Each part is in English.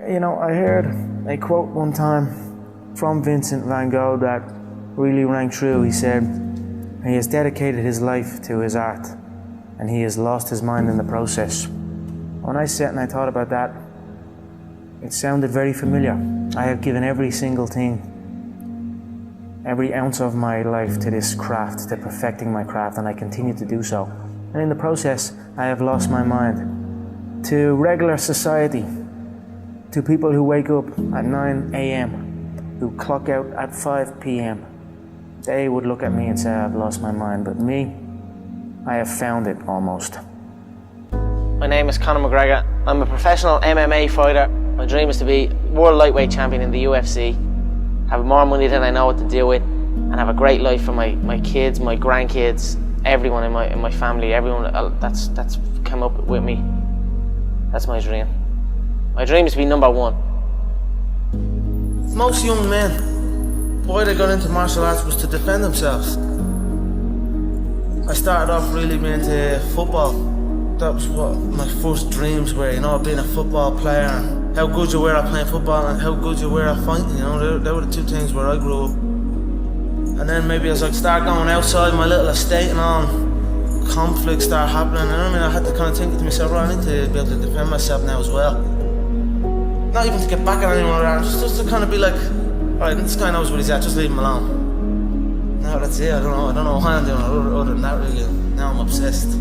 You know, I heard a quote one time from Vincent van Gogh that really rang true. He said, he has dedicated his life to his art and he has lost his mind in the process. When I sat and I thought about that, it sounded very familiar. I have given every single thing, every ounce of my life to this craft, to perfecting my craft, and I continue to do so. And in the process, I have lost my mind to regular society, to people who wake up at 9 a.m., who clock out at 5 p.m. They would look at me and say, I've lost my mind, but me, I have found it almost. My name is Connor McGregor. I'm a professional MMA fighter. My dream is to be world lightweight champion in the UFC, have more money than I know what to do with, and have a great life for my kids, my grandkids, everyone in my family, everyone that's come up with me. That's my dream. My dream is to be number one. Most young men, why they got into martial arts was to defend themselves. I started off really being into football. That was what my first dreams were, you know, being a football player, and how good you were at playing football and how good you were at fighting, you know, they were the two things where I grew up. And then maybe as I start going outside my little estate and all, conflicts start happening, and I mean, I had to kind of think to myself, right, I need to be able to defend myself now as well. Not even to get back at anyone around, just to kind of be like, alright, this guy knows what he's at, just leave him alone. Now that's it, I don't know why I'm doing it other than that really. Now I'm obsessed.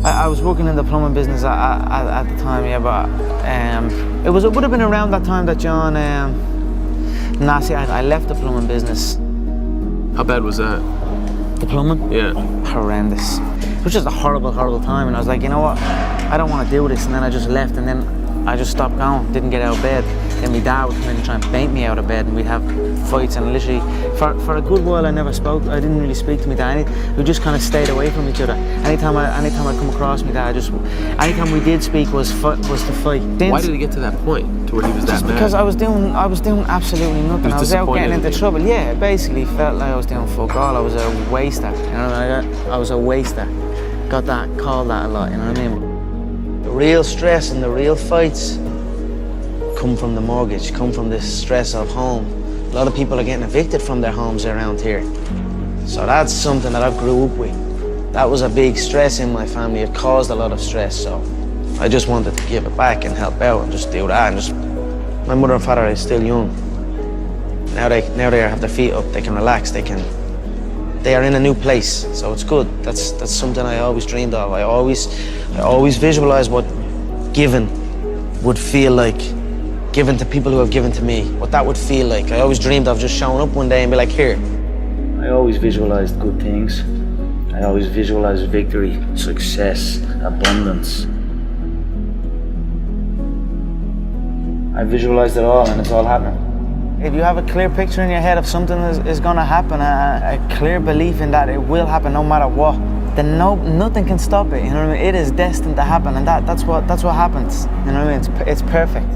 I was working in the plumbing business at the time, yeah, but it would have been around that time that John, I left the plumbing business. How bad was that? The plumbing? Yeah. Horrendous. It was just a horrible, horrible time, and I was like, you know what, I don't want to do this, and then I just left, and then I just stopped going, didn't get out of bed. Then my dad would come in and try and bait me out of bed, and we'd have fights, and literally, for a good while I never spoke. I didn't really speak to my dad. We just kind of stayed away from each other. Anytime I come across my dad, anytime we did speak was to fight. Why did it get to that point, to where he was that mad? Because I was doing absolutely nothing. I was out getting into trouble. Yeah, basically felt like I was doing fuck all. I was a waster. You know what I mean? I was a waster. Got that, called that a lot. You know what I mean? The real stress and the real fights come from the mortgage, come from this stress of home. A lot of people are getting evicted from their homes around here. So that's something that I grew up with. That was a big stress in my family. It caused a lot of stress, so I just wanted to give it back and help out and just do that. My mother and father are still young. Now they have their feet up, they can relax, they are in a new place, so it's good. That's something I always dreamed of. I always visualized what giving would feel like. Given to people who have given to me, what that would feel like. I always dreamed of just showing up one day and be like, here. I always visualized good things. I always visualized victory, success, abundance. I visualized it all, and it's all happening. If you have a clear picture in your head of something is going to happen, a clear belief in that it will happen no matter what, then nothing can stop it. You know what I mean? It is destined to happen, and that's what happens. You know what I mean? It's perfect.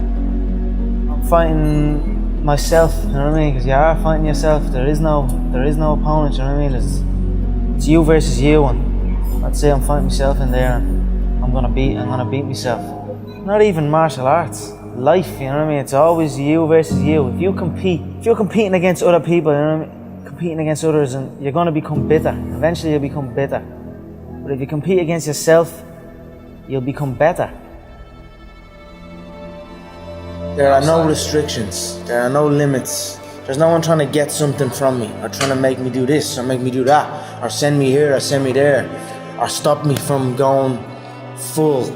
Fighting myself, you know what I mean? Because you are fighting yourself. There is no opponent, you know what I mean? It's you versus you, and I'd say I'm fighting myself in there, and I'm gonna beat myself. Not even martial arts, life, you know what I mean? It's always you versus you. If you're competing against other people, you know what I mean? Competing against others, and you're gonna become bitter. Eventually you'll become bitter. But if you compete against yourself, you'll become better. There are no restrictions, there are no limits. There's no one trying to get something from me, or trying to make me do this, or make me do that, or send me here, or send me there, or stop me from going full.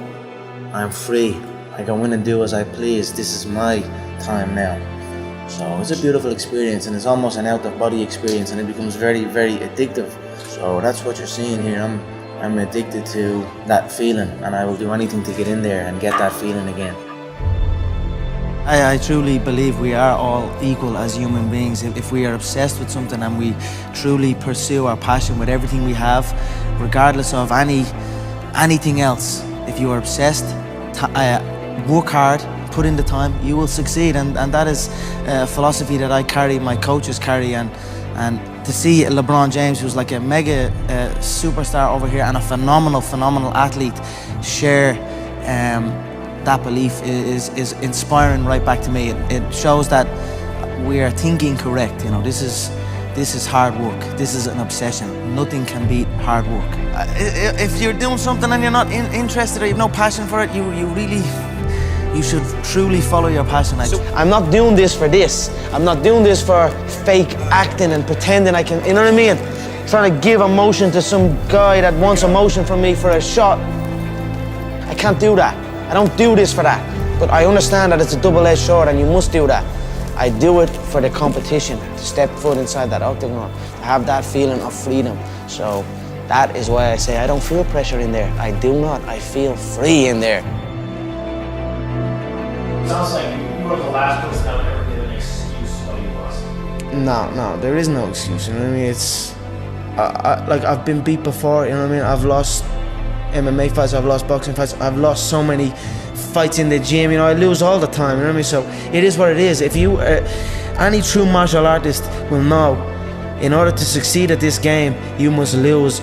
I'm free, I go in and do as I please. This is my time now. So it's a beautiful experience, and it's almost an out-of-body experience, and it becomes very, very addictive. So that's what you're seeing here. I'm addicted to that feeling, and I will do anything to get in there and get that feeling again. I truly believe we are all equal as human beings. If we are obsessed with something and we truly pursue our passion with everything we have, regardless of anything else, if you are obsessed, work hard, put in the time, you will succeed. And that is a philosophy that I carry, my coaches carry, and to see LeBron James, who's like a mega superstar over here and a phenomenal athlete, share that belief is inspiring right back to me. It shows that we are thinking correct. You know, this is hard work. This is an obsession. Nothing can beat hard work. If you're doing something and you're not interested or you have no passion for it, you should truly follow your passion. I'm not doing this for this. I'm not doing this for fake acting and pretending I can, you know what I mean? Trying to give emotion to some guy that wants emotion from me for a shot. I can't do that. I don't do this for that. But I understand that it's a double-edged sword and you must do that. I do it for the competition, to step foot inside that octagon, to have that feeling of freedom. So that is why I say I don't feel pressure in there. I do not. I feel free in there. Sounds like you were the last person that would ever give an excuse why you lost. No, there is no excuse. You know what I mean? It's like I've been beat before. You know what I mean? I've lost MMA fights. I've lost boxing fights. I've lost so many fights in the gym. You know, I lose all the time. You know what I mean? So it is what it is. If you, any true martial artist will know, in order to succeed at this game, you must lose